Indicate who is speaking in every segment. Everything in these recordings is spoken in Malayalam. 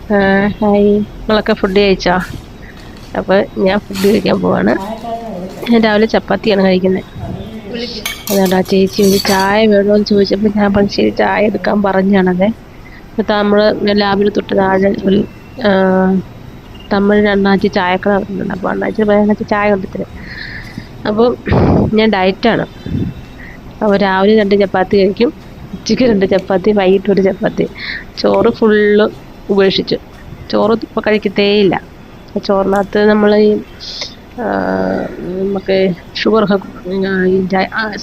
Speaker 1: ഹായ്, നിങ്ങളൊക്കെ ഫുഡ് കഴിച്ചോ? അപ്പോൾ ഞാൻ ഫുഡ് കഴിക്കാൻ പോവാണ്. ഞാൻ രാവിലെ ചപ്പാത്തിയാണ് കഴിക്കുന്നത്. അതുകൊണ്ട് ആ ചേച്ചി ഒരു ചായ വേണമെന്ന് ചോദിച്ചപ്പോൾ ഞാൻ പറഞ്ഞു ശരി ചായ എടുക്കാൻ പറഞ്ഞാണത്. ഇപ്പോൾ നമ്മൾ ലാബിൽ തൊട്ട് താഴെ ഒരു ആ, തമിഴ് അണ്ണാച്ചി ചായക്കട നടക്കുന്നുണ്ട്. അപ്പോൾ അണ്ണാച്ചി ചായ കൊണ്ടുത്തരും. അപ്പോൾ ഞാൻ ഡയറ്റാണ്. അപ്പോൾ രാവിലെ 2 ചപ്പാത്തി കഴിക്കും, ഉച്ചയ്ക്ക് 2 ചപ്പാത്തി, വൈകിട്ട് 1 ചപ്പാത്തി. ചോറ് ഫുള്ള് ഉപേക്ഷിച്ചു. ചോറ് ഇപ്പോൾ കഴിക്കത്തേയില്ല. ചോറിനകത്ത് നമ്മൾ ഈ ആ, നമുക്ക് ഷുഗറൊക്കെ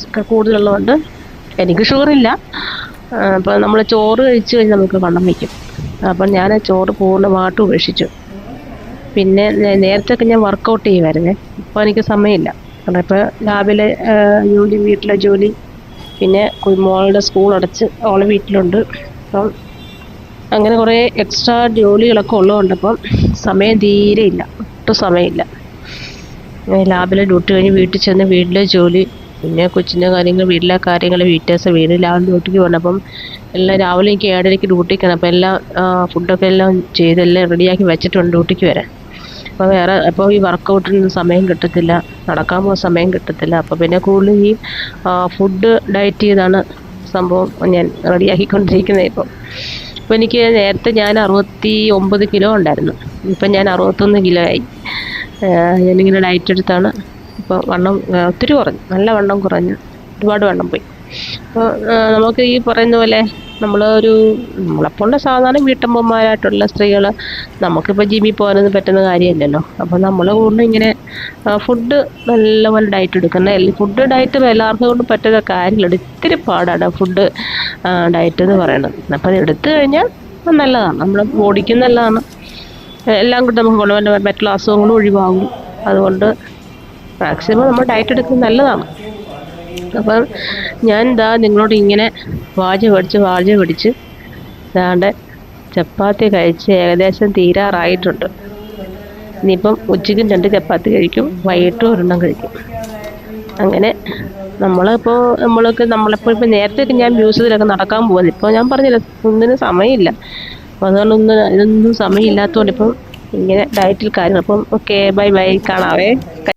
Speaker 1: ഒക്കെ കൂടുതലുള്ളതുകൊണ്ട് എനിക്ക് ഷുഗറില്ല. അപ്പോൾ നമ്മൾ ചോറ് കഴിച്ച് കഴിഞ്ഞാൽ നമുക്ക് വണ്ണം വയ്ക്കും. അപ്പം ഞാൻ ചോറ് പൂർണ്ണമായിട്ടും ഉപേക്ഷിച്ചു. പിന്നെ നേരത്തെയൊക്കെ ഞാൻ വർക്കൗട്ട് ചെയ്യുമായിരുന്നേ. ഇപ്പോൾ എനിക്ക് സമയമില്ല. കാരണം ഇപ്പോൾ രാവിലെ ജോലി, വീട്ടിലെ ജോലി, പിന്നെ മോളുടെ സ്കൂൾ അടച്ച് അവൾ വീട്ടിലുണ്ട്. അപ്പം അങ്ങനെ കുറേ എക്സ്ട്രാ ജോലികളൊക്കെ ഉള്ളതുകൊണ്ട് അപ്പം സമയം തീരെ ഇല്ല, ഒട്ടും സമയമില്ല. ലാബിലെ ഡ്യൂട്ടി കഴിഞ്ഞ് വീട്ടിൽ ചെന്ന് വീട്ടിലെ ജോലി, പിന്നെ കൊച്ചിൻ്റെ കാര്യങ്ങൾ, വീട്ടിലെ കാര്യങ്ങൾ, വീട് രാവിലെ ഡ്യൂട്ടിക്ക് പോകണം. അപ്പം എല്ലാം രാവിലെ എനിക്ക് 7:30 ഡ്യൂട്ടിക്കാണ്. അപ്പോൾ എല്ലാം ഫുഡൊക്കെ എല്ലാം ചെയ്തെല്ലാം റെഡിയാക്കി വെച്ചിട്ടുണ്ട് ഡ്യൂട്ടിക്ക് വരാൻ. അപ്പോൾ ഈ വർക്കൗട്ടിന് സമയം കിട്ടത്തില്ല, നടക്കാൻ പോകാൻ സമയം കിട്ടത്തില്ല. അപ്പോൾ പിന്നെ കൂടുതലും ഈ ഫുഡ് ഡയറ്റ് ചെയ്താണ് സംഭവം ഞാൻ റെഡിയാക്കിക്കൊണ്ടിരിക്കുന്നത് ഇപ്പോൾ. ഇപ്പോൾ എനിക്ക് നേരത്തെ ഞാൻ 69 കിലോ ഉണ്ടായിരുന്നു. ഇപ്പം ഞാൻ 61 കിലോ ആയി. ഞാനിങ്ങനെ ഡയറ്റ് എടുത്താണ് ഇപ്പോൾ വണ്ണം ഒത്തിരി കുറഞ്ഞു, നല്ല വണ്ണം കുറഞ്ഞു, ഒരുപാട് വണ്ണം പോയി. അപ്പോൾ നമുക്ക് ഈ പറയുന്ന പോലെ നമ്മളെപ്പോലുള്ള സാധാരണ വീട്ടമ്മമാരായിട്ടുള്ള സ്ത്രീകൾ നമുക്കിപ്പോൾ ജിമ്മിൽ പോകാനൊന്നും പറ്റുന്ന കാര്യമില്ലല്ലോ. അപ്പോൾ നമ്മൾ കൂടുതലും ഇങ്ങനെ ഫുഡ് നല്ലപോലെ ഡയറ്റ് എടുക്കണം. ഫുഡ് ഡയറ്റ് എല്ലാവർക്കും കൊണ്ട് പറ്റുന്ന കാര്യമില്ല, ഇത്തിരി പാടാണ് ഫുഡ് ഡയറ്റ് എന്ന് പറയുന്നത്. അപ്പോൾ അത് എടുത്തു കഴിഞ്ഞാൽ നല്ലതാണ്, നമ്മുടെ ബോഡിക്കും നല്ലതാണ്. എല്ലാം കൂടി നമുക്ക് ഗുണമല്ല, മറ്റുള്ള അസുഖങ്ങളും ഒഴിവാകും. അതുകൊണ്ട് മാക്സിമം നമ്മൾ ഡയറ്റ് എടുക്കുന്നത് നല്ലതാണ്. അപ്പം ഞാൻ നിങ്ങളോട് ഇങ്ങനെ വാജ് പിടിച്ച് ഇതാണ്ട് ചപ്പാത്തി കഴിച്ച് ഏകദേശം തീരാറായിട്ടുണ്ട്. ഇനിയിപ്പം ഉച്ചയ്ക്കും 2 ചപ്പാത്തി കഴിക്കും, വൈകിട്ടും 1 കഴിക്കും. അങ്ങനെ നമ്മളിപ്പോൾ നേരത്തെയൊക്കെ ഞാൻ മ്യൂസിയത്തിലൊക്കെ നടക്കാൻ പോകുന്നത്. ഇപ്പോൾ ഞാൻ പറഞ്ഞില്ല, ഒന്നിനും സമയമില്ല. അപ്പോൾ അതുകൊണ്ട് ഇതൊന്നും സമയമില്ലാത്തതുകൊണ്ട് ഇപ്പം ഇങ്ങനെ ഡയറ്റിൽ കാര്യങ്ങൾ. അപ്പം ഓക്കെ, ബൈ ബൈ, കാണാവേ.